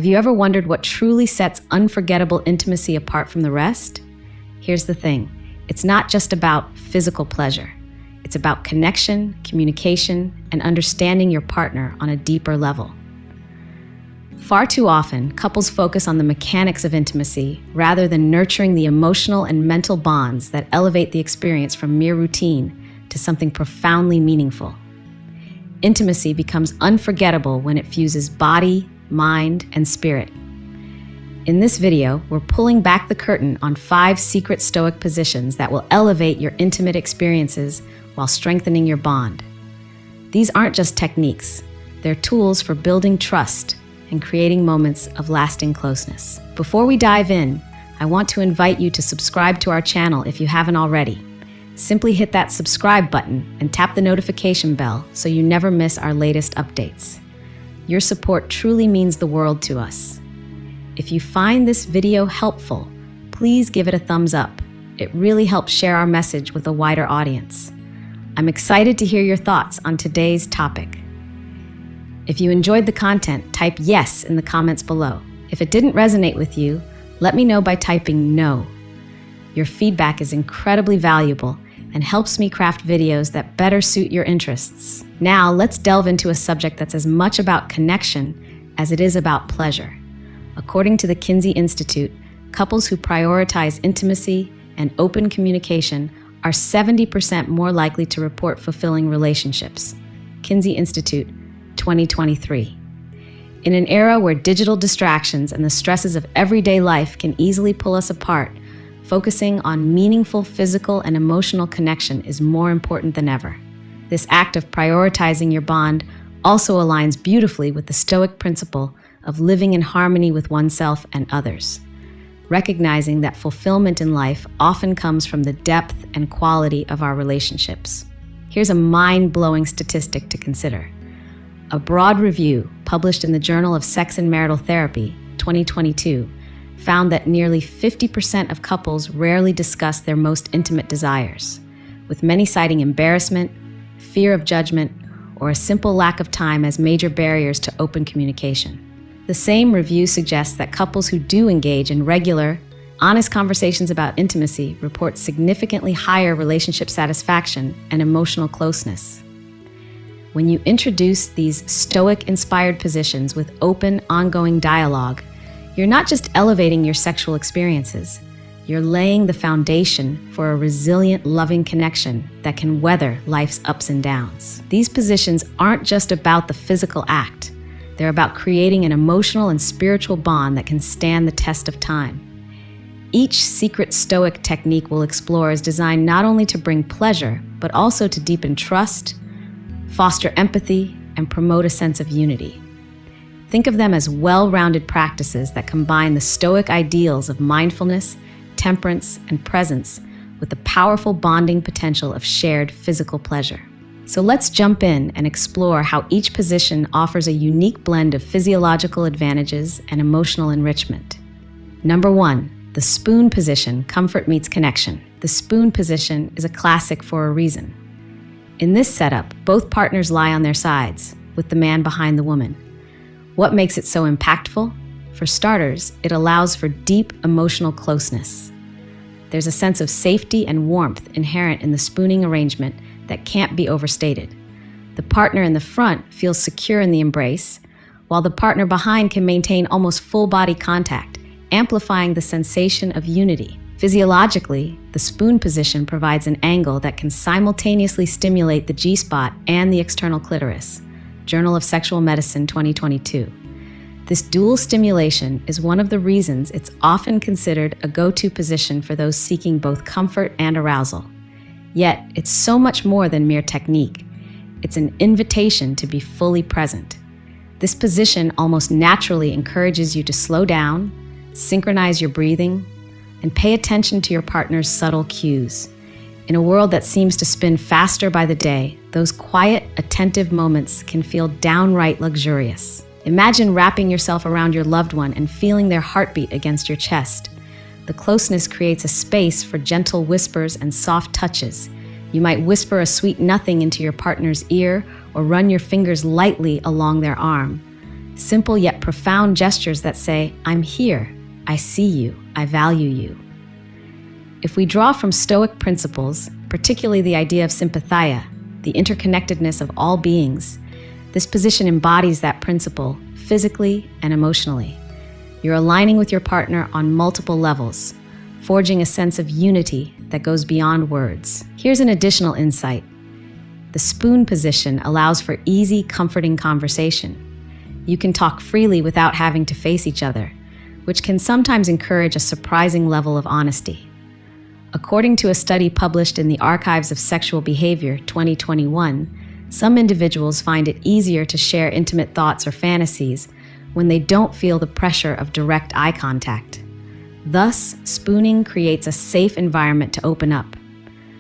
Have you ever wondered what truly sets unforgettable intimacy apart from the rest? Here's the thing. It's not just about physical pleasure. It's about connection, communication, and understanding your partner on a deeper level. Far too often, couples focus on the mechanics of intimacy rather than nurturing the emotional and mental bonds that elevate the experience from mere routine to something profoundly meaningful. Intimacy becomes unforgettable when it fuses body, mind, and spirit. In this video, we're pulling back the curtain on 5 secret Stoic positions that will elevate your intimate experiences while strengthening your bond. These aren't just techniques, they're tools for building trust and creating moments of lasting closeness. Before we dive in, I want to invite you to subscribe to our channel if you haven't already. Simply hit that subscribe button and tap the notification bell so you never miss our latest updates. Your support truly means the world to us. If you find this video helpful, please give it a thumbs up. It really helps share our message with a wider audience. I'm excited to hear your thoughts on today's topic. If you enjoyed the content, type yes in the comments below. If it didn't resonate with you, let me know by typing no. Your feedback is incredibly valuable and helps me craft videos that better suit your interests. Now, let's delve into a subject that's as much about connection as it is about pleasure. According to the Kinsey Institute, couples who prioritize intimacy and open communication are 70% more likely to report fulfilling relationships. Kinsey Institute, 2023. In an era where digital distractions and the stresses of everyday life can easily pull us apart, focusing on meaningful physical and emotional connection is more important than ever. This act of prioritizing your bond also aligns beautifully with the Stoic principle of living in harmony with oneself and others, recognizing that fulfillment in life often comes from the depth and quality of our relationships. Here's a mind-blowing statistic to consider. A broad review published in the Journal of Sex and Marital Therapy, 2022, found that nearly 50% of couples rarely discuss their most intimate desires, with many citing embarrassment, fear of judgment, or a simple lack of time as major barriers to open communication. The same review suggests that couples who do engage in regular, honest conversations about intimacy report significantly higher relationship satisfaction and emotional closeness. When you introduce these Stoic-inspired positions with open, ongoing dialogue, you're not just elevating your sexual experiences, you're laying the foundation for a resilient, loving connection that can weather life's ups and downs. These positions aren't just about the physical act. They're about creating an emotional and spiritual bond that can stand the test of time. Each secret Stoic technique we'll explore is designed not only to bring pleasure, but also to deepen trust, foster empathy, and promote a sense of unity. Think of them as well-rounded practices that combine the Stoic ideals of mindfulness, temperance, and presence with the powerful bonding potential of shared physical pleasure. So let's jump in and explore how each position offers a unique blend of physiological advantages and emotional enrichment. Number 1, the spoon position, comfort meets connection. The spoon position is a classic for a reason. In this setup, both partners lie on their sides, with the man behind the woman. What makes it so impactful? For starters, it allows for deep emotional closeness. There's a sense of safety and warmth inherent in the spooning arrangement that can't be overstated. The partner in the front feels secure in the embrace, while the partner behind can maintain almost full body contact, amplifying the sensation of unity. Physiologically, the spoon position provides an angle that can simultaneously stimulate the G-spot and the external clitoris. Journal of Sexual Medicine, 2022. This dual stimulation is one of the reasons it's often considered a go-to position for those seeking both comfort and arousal. Yet, it's so much more than mere technique. It's an invitation to be fully present. This position almost naturally encourages you to slow down, synchronize your breathing, and pay attention to your partner's subtle cues. In a world that seems to spin faster by the day, those quiet, attentive moments can feel downright luxurious. Imagine wrapping yourself around your loved one and feeling their heartbeat against your chest. The closeness creates a space for gentle whispers and soft touches. You might whisper a sweet nothing into your partner's ear or run your fingers lightly along their arm. Simple yet profound gestures that say, "I'm here, I see you, I value you." If we draw from Stoic principles, particularly the idea of sympatheia, the interconnectedness of all beings, this position embodies that principle physically and emotionally. You're aligning with your partner on multiple levels, forging a sense of unity that goes beyond words. Here's an additional insight. The spoon position allows for easy, comforting conversation. You can talk freely without having to face each other, which can sometimes encourage a surprising level of honesty. According to a study published in the Archives of Sexual Behavior 2021, some individuals find it easier to share intimate thoughts or fantasies when they don't feel the pressure of direct eye contact. Thus, spooning creates a safe environment to open up.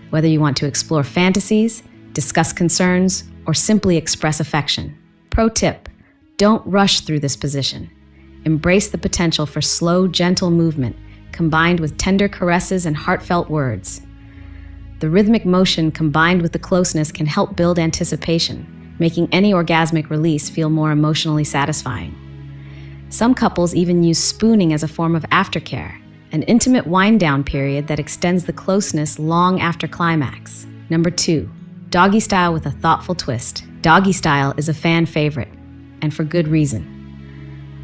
Whether you want to explore fantasies, discuss concerns, or simply express affection. Pro tip: don't rush through this position. Embrace the potential for slow, gentle movement combined with tender caresses and heartfelt words. The rhythmic motion combined with the closeness can help build anticipation, making any orgasmic release feel more emotionally satisfying. Some couples even use spooning as a form of aftercare, an intimate wind-down period that extends the closeness long after climax. Number 2, doggy style with a thoughtful twist. Doggy style is a fan favorite, and for good reason.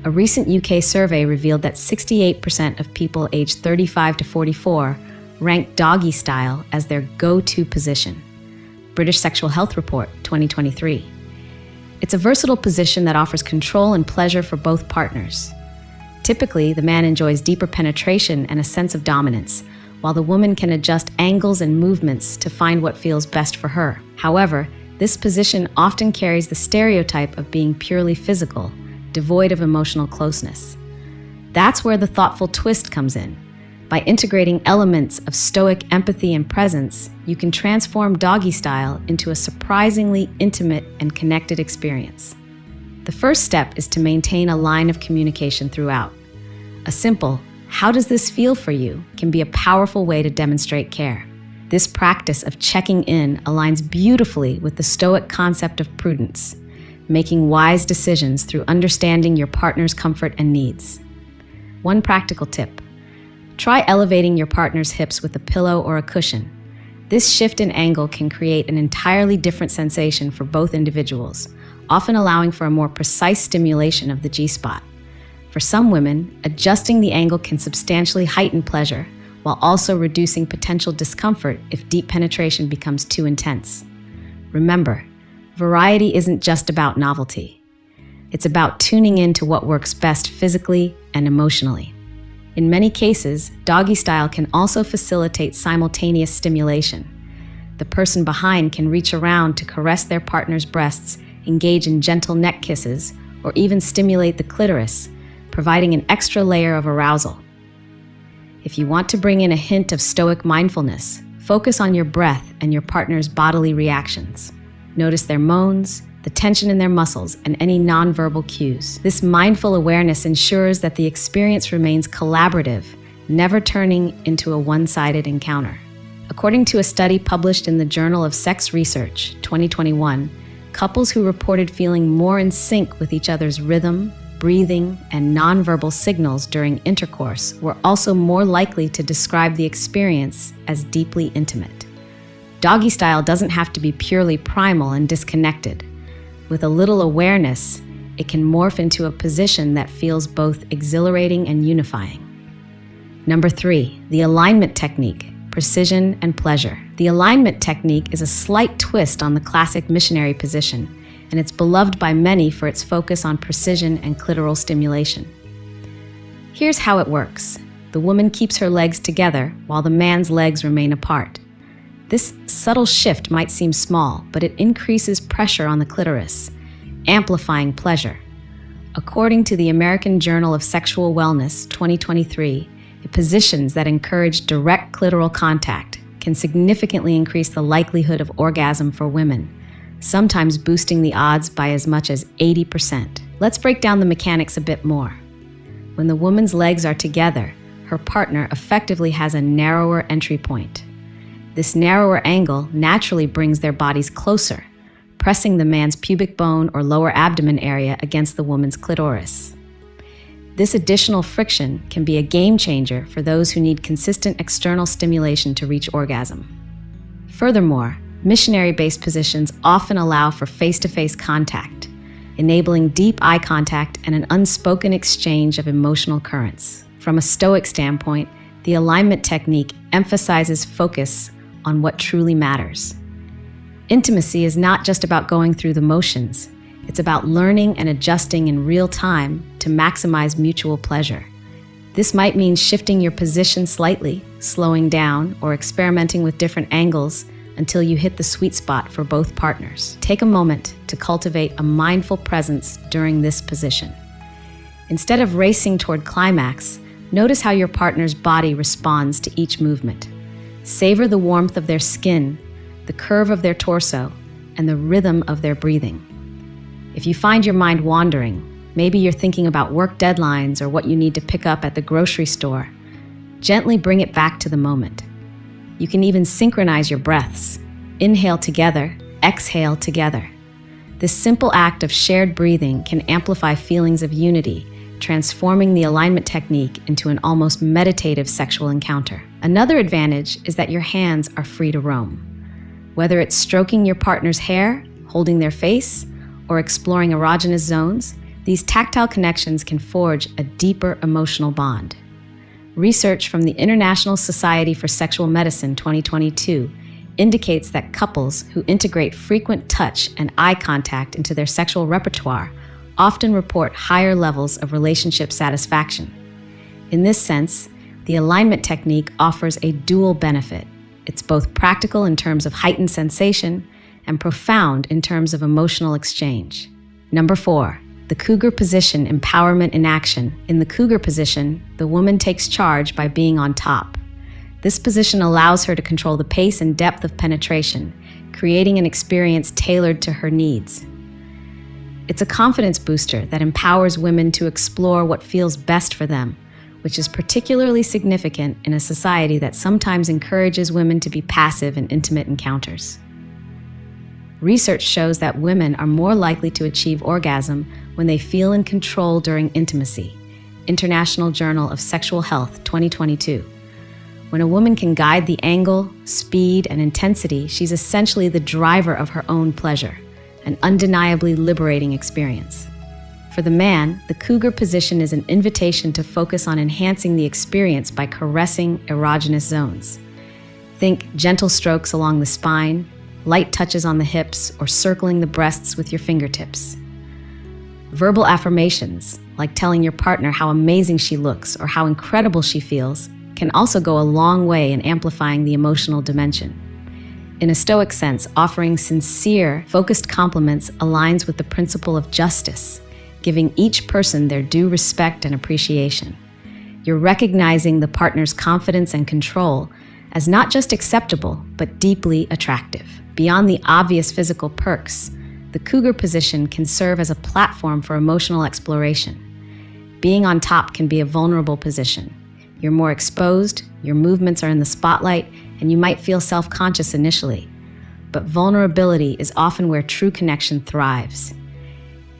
A recent UK survey revealed that 68% of people aged 35 to 44 ranked doggy style as their go-to position. British Sexual Health Report 2023. It's a versatile position that offers control and pleasure for both partners. Typically, the man enjoys deeper penetration and a sense of dominance, while the woman can adjust angles and movements to find what feels best for her. However, this position often carries the stereotype of being purely physical, devoid of emotional closeness. That's where the thoughtful twist comes in. By integrating elements of Stoic empathy and presence, you can transform doggy style into a surprisingly intimate and connected experience. The first step is to maintain a line of communication throughout. A simple, "How does this feel for you?" can be a powerful way to demonstrate care. This practice of checking in aligns beautifully with the Stoic concept of prudence, making wise decisions through understanding your partner's comfort and needs. One practical tip: try elevating your partner's hips with a pillow or a cushion. This shift in angle can create an entirely different sensation for both individuals, often allowing for a more precise stimulation of the G-spot. For some women, adjusting the angle can substantially heighten pleasure, while also reducing potential discomfort if deep penetration becomes too intense. Remember, variety isn't just about novelty. It's about tuning in to what works best physically and emotionally. In many cases, doggy style can also facilitate simultaneous stimulation. The person behind can reach around to caress their partner's breasts, engage in gentle neck kisses, or even stimulate the clitoris, providing an extra layer of arousal. If you want to bring in a hint of Stoic mindfulness, focus on your breath and your partner's bodily reactions. Notice their moans, the tension in their muscles, and any nonverbal cues. This mindful awareness ensures that the experience remains collaborative, never turning into a one-sided encounter. According to a study published in the Journal of Sex Research 2021, couples who reported feeling more in sync with each other's rhythm, breathing, and nonverbal signals during intercourse were also more likely to describe the experience as deeply intimate. Doggy style doesn't have to be purely primal and disconnected. With a little awareness, it can morph into a position that feels both exhilarating and unifying. Number 3, the alignment technique, precision and pleasure. The alignment technique is a slight twist on the classic missionary position, and it's beloved by many for its focus on precision and clitoral stimulation. Here's how it works. The woman keeps her legs together while the man's legs remain apart. This subtle shift might seem small, but it increases pressure on the clitoris, amplifying pleasure. According to the American Journal of Sexual Wellness 2023, positions that encourage direct clitoral contact can significantly increase the likelihood of orgasm for women, sometimes boosting the odds by as much as 80%. Let's break down the mechanics a bit more. When the woman's legs are together, her partner effectively has a narrower entry point. This narrower angle naturally brings their bodies closer, pressing the man's pubic bone or lower abdomen area against the woman's clitoris. This additional friction can be a game changer for those who need consistent external stimulation to reach orgasm. Furthermore, missionary-based positions often allow for face-to-face contact, enabling deep eye contact and an unspoken exchange of emotional currents. From a Stoic standpoint, the alignment technique emphasizes focus on what truly matters. Intimacy is not just about going through the motions. It's about learning and adjusting in real time to maximize mutual pleasure. This might mean shifting your position slightly, slowing down, or experimenting with different angles until you hit the sweet spot for both partners. Take a moment to cultivate a mindful presence during this position. Instead of racing toward climax, notice how your partner's body responds to each movement. Savor the warmth of their skin, the curve of their torso, and the rhythm of their breathing. If you find your mind wandering, maybe you're thinking about work deadlines or what you need to pick up at the grocery store, gently bring it back to the moment. You can even synchronize your breaths. Inhale together, exhale together. This simple act of shared breathing can amplify feelings of unity, transforming the alignment technique into an almost meditative sexual encounter. Another advantage is that your hands are free to roam. Whether it's stroking your partner's hair, holding their face, or exploring erogenous zones, these tactile connections can forge a deeper emotional bond. Research from the International Society for Sexual Medicine 2022 indicates that couples who integrate frequent touch and eye contact into their sexual repertoire often report higher levels of relationship satisfaction. In this sense, the alignment technique offers a dual benefit. It's both practical in terms of heightened sensation and profound in terms of emotional exchange. Number 4, the cougar position, empowerment in action. In the cougar position, the woman takes charge by being on top. This position allows her to control the pace and depth of penetration, creating an experience tailored to her needs. It's a confidence booster that empowers women to explore what feels best for them, which is particularly significant in a society that sometimes encourages women to be passive in intimate encounters. Research shows that women are more likely to achieve orgasm when they feel in control during intimacy. International Journal of Sexual Health, 2022. When a woman can guide the angle, speed, and intensity, she's essentially the driver of her own pleasure, an undeniably liberating experience. For the man, the cougar position is an invitation to focus on enhancing the experience by caressing erogenous zones. Think gentle strokes along the spine, light touches on the hips, or circling the breasts with your fingertips. Verbal affirmations, like telling your partner how amazing she looks or how incredible she feels, can also go a long way in amplifying the emotional dimension. In a Stoic sense, offering sincere, focused compliments aligns with the principle of justice, giving each person their due respect and appreciation. You're recognizing the partner's confidence and control as not just acceptable, but deeply attractive. Beyond the obvious physical perks, the cougar position can serve as a platform for emotional exploration. Being on top can be a vulnerable position. You're more exposed, your movements are in the spotlight, and you might feel self-conscious initially. But vulnerability is often where true connection thrives.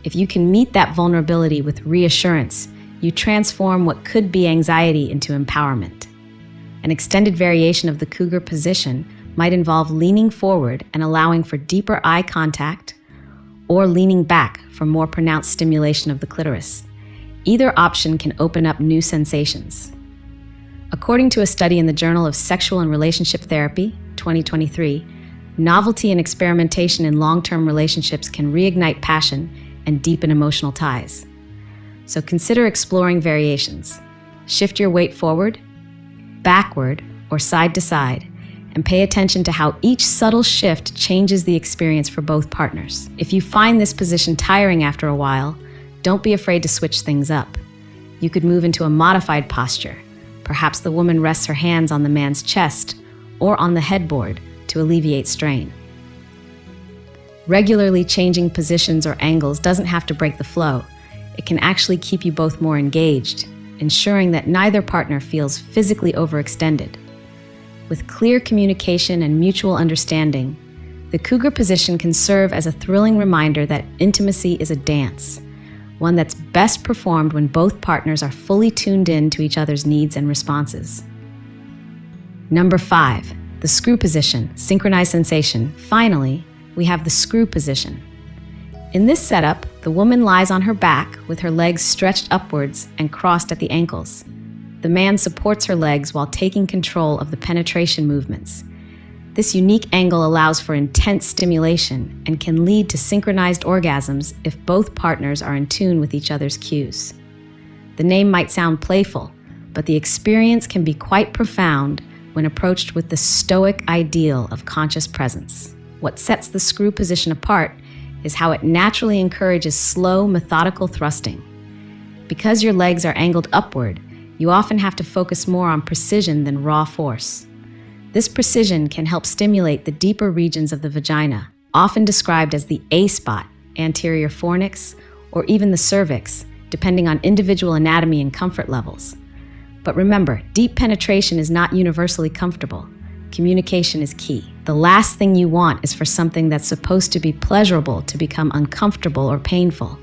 If you can meet that vulnerability with reassurance, you transform what could be anxiety into empowerment. An extended variation of the cougar position might involve leaning forward and allowing for deeper eye contact, or leaning back for more pronounced stimulation of the clitoris. Either option can open up new sensations. According to a study in the Journal of Sexual and Relationship Therapy, 2023, novelty and experimentation in long-term relationships can reignite passion and deepen emotional ties. So consider exploring variations. Shift your weight forward, backward, or side to side, and pay attention to how each subtle shift changes the experience for both partners. If you find this position tiring after a while, don't be afraid to switch things up. You could move into a modified posture. Perhaps the woman rests her hands on the man's chest or on the headboard to alleviate strain. Regularly changing positions or angles doesn't have to break the flow. It can actually keep you both more engaged, ensuring that neither partner feels physically overextended. With clear communication and mutual understanding, The cougar position can serve as a thrilling reminder that intimacy is a dance, one that's best performed when both partners are fully tuned in to each other's needs and responses. Number 5, the screw position, synchronized sensation. Finally, we have the screw position. In this setup, the woman lies on her back with her legs stretched upwards and crossed at the ankles. The man supports her legs while taking control of the penetration movements. This unique angle allows for intense stimulation and can lead to synchronized orgasms if both partners are in tune with each other's cues. The name might sound playful, but the experience can be quite profound when approached with the Stoic ideal of conscious presence. What sets the screw position apart is how it naturally encourages slow, methodical thrusting. Because your legs are angled upward, you often have to focus more on precision than raw force. This precision can help stimulate the deeper regions of the vagina, often described as the A spot, anterior fornix, or even the cervix, depending on individual anatomy and comfort levels. But remember, deep penetration is not universally comfortable. Communication is key. The last thing you want is for something that's supposed to be pleasurable to become uncomfortable or painful.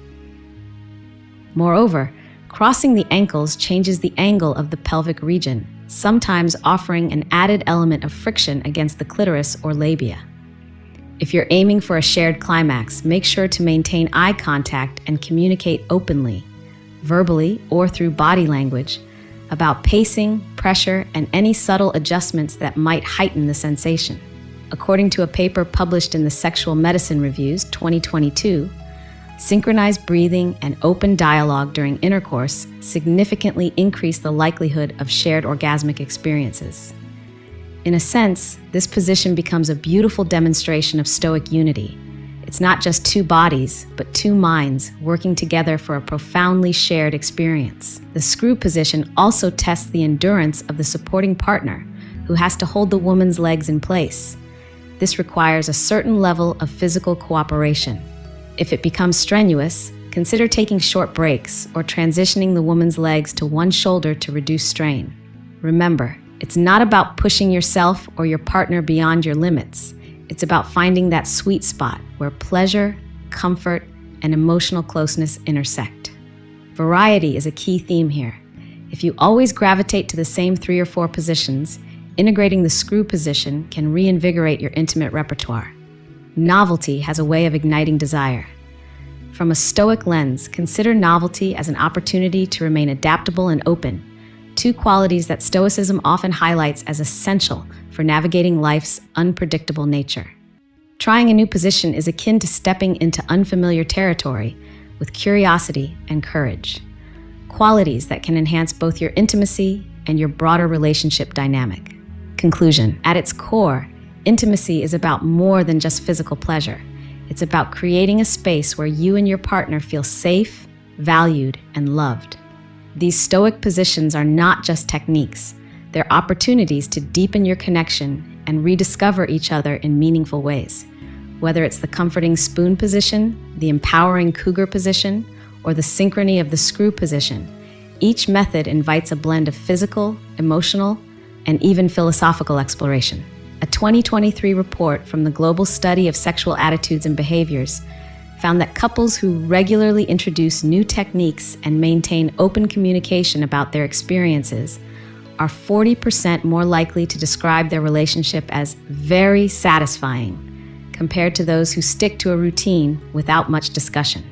Moreover, crossing the ankles changes the angle of the pelvic region, sometimes offering an added element of friction against the clitoris or labia. If you're aiming for a shared climax, make sure to maintain eye contact and communicate openly, verbally or through body language, about pacing, pressure, and any subtle adjustments that might heighten the sensation. According to a paper published in the Sexual Medicine Reviews 2022, synchronized breathing and open dialogue during intercourse significantly increase the likelihood of shared orgasmic experiences. In a sense, this position becomes a beautiful demonstration of Stoic unity. It's not just two bodies, but two minds working together for a profoundly shared experience. The screw position also tests the endurance of the supporting partner, who has to hold the woman's legs in place. This requires a certain level of physical cooperation. If it becomes strenuous, consider taking short breaks or transitioning the woman's legs to one shoulder to reduce strain. Remember, it's not about pushing yourself or your partner beyond your limits. It's about finding that sweet spot where pleasure, comfort, and emotional closeness intersect. Variety is a key theme here. If you always gravitate to the same 3 or 4 positions, integrating the screw position can reinvigorate your intimate repertoire. Novelty has a way of igniting desire. From a Stoic lens, consider novelty as an opportunity to remain adaptable and open, 2 qualities that Stoicism often highlights as essential for navigating life's unpredictable nature. Trying a new position is akin to stepping into unfamiliar territory with curiosity and courage, qualities that can enhance both your intimacy and your broader relationship dynamic. Conclusion: at its core, intimacy is about more than just physical pleasure. It's about creating a space where you and your partner feel safe, valued, and loved. These Stoic positions are not just techniques. They're opportunities to deepen your connection and rediscover each other in meaningful ways. Whether it's the comforting spoon position, the empowering cougar position, or the synchrony of the screw position, each method invites a blend of physical, emotional, and even philosophical exploration. A 2023 report from the Global Study of Sexual Attitudes and Behaviors found that couples who regularly introduce new techniques and maintain open communication about their experiences are 40% more likely to describe their relationship as very satisfying compared to those who stick to a routine without much discussion.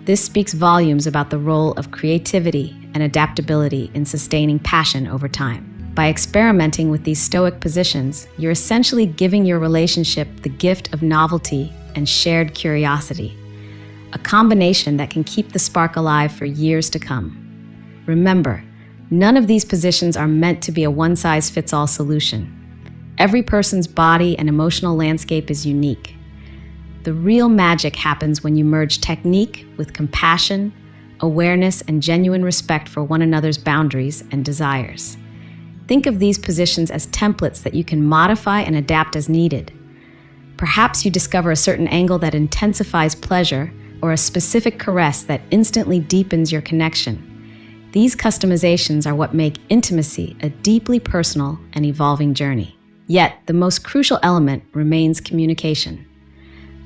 This speaks volumes about the role of creativity and adaptability in sustaining passion over time. By experimenting with these Stoic positions, you're essentially giving your relationship the gift of novelty and shared curiosity, a combination that can keep the spark alive for years to come. Remember, none of these positions are meant to be a one-size-fits-all solution. Every person's body and emotional landscape is unique. The real magic happens when you merge technique with compassion, awareness, and genuine respect for one another's boundaries and desires. Think of these positions as templates that you can modify and adapt as needed. Perhaps you discover a certain angle that intensifies pleasure or a specific caress that instantly deepens your connection. These customizations are what make intimacy a deeply personal and evolving journey. Yet, the most crucial element remains communication.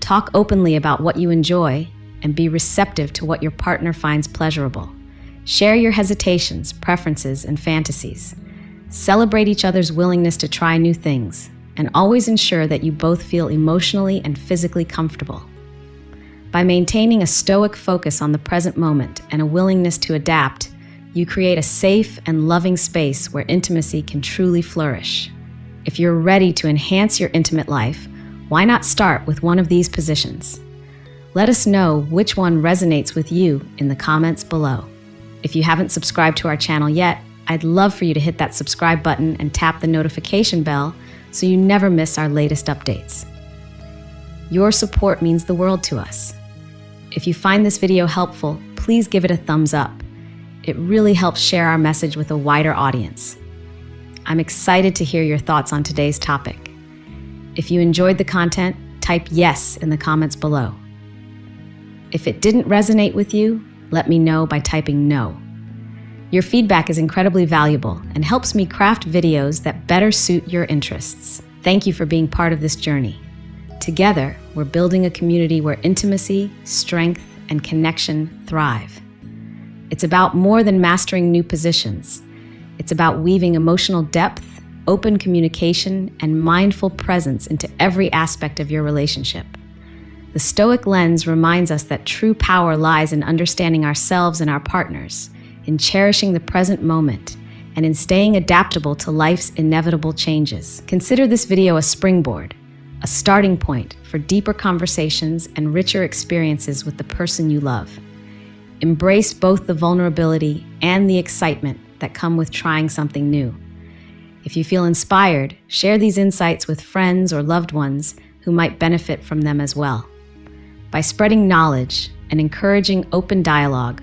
Talk openly about what you enjoy and be receptive to what your partner finds pleasurable. Share your hesitations, preferences, and fantasies. Celebrate each other's willingness to try new things, and always ensure that you both feel emotionally and physically comfortable. By maintaining a stoic focus on the present moment and a willingness to adapt, you create a safe and loving space where intimacy can truly flourish. If you're ready to enhance your intimate life, why not start with one of these positions? Let us know which one resonates with you in the comments below. If you haven't subscribed to our channel yet, I'd love for you to hit that subscribe button and tap the notification bell so you never miss our latest updates. Your support means the world to us. If you find this video helpful, please give it a thumbs up. It really helps share our message with a wider audience. I'm excited to hear your thoughts on today's topic. If you enjoyed the content, type yes in the comments below. If it didn't resonate with you, let me know by typing no. Your feedback is incredibly valuable and helps me craft videos that better suit your interests. Thank you for being part of this journey. Together, we're building a community where intimacy, strength, and connection thrive. It's about more than mastering new positions. It's about weaving emotional depth, open communication, and mindful presence into every aspect of your relationship. The Stoic lens reminds us that true power lies in understanding ourselves and our partners, in cherishing the present moment, and in staying adaptable to life's inevitable changes. Consider this video a springboard, a starting point for deeper conversations and richer experiences with the person you love. Embrace both the vulnerability and the excitement that come with trying something new. If you feel inspired, share these insights with friends or loved ones who might benefit from them as well. By spreading knowledge and encouraging open dialogue,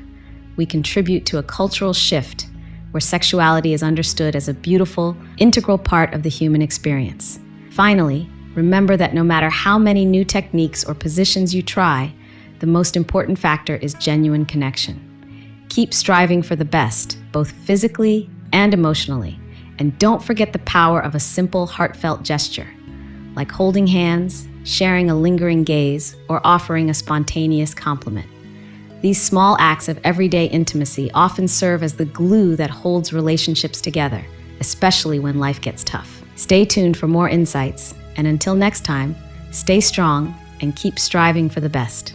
we contribute to a cultural shift where sexuality is understood as a beautiful, integral part of the human experience. Finally, remember that no matter how many new techniques or positions you try, the most important factor is genuine connection. Keep striving for the best, both physically and emotionally, and don't forget the power of a simple, heartfelt gesture, like holding hands, sharing a lingering gaze, or offering a spontaneous compliment. These small acts of everyday intimacy often serve as the glue that holds relationships together, especially when life gets tough. Stay tuned for more insights, and until next time, stay strong and keep striving for the best.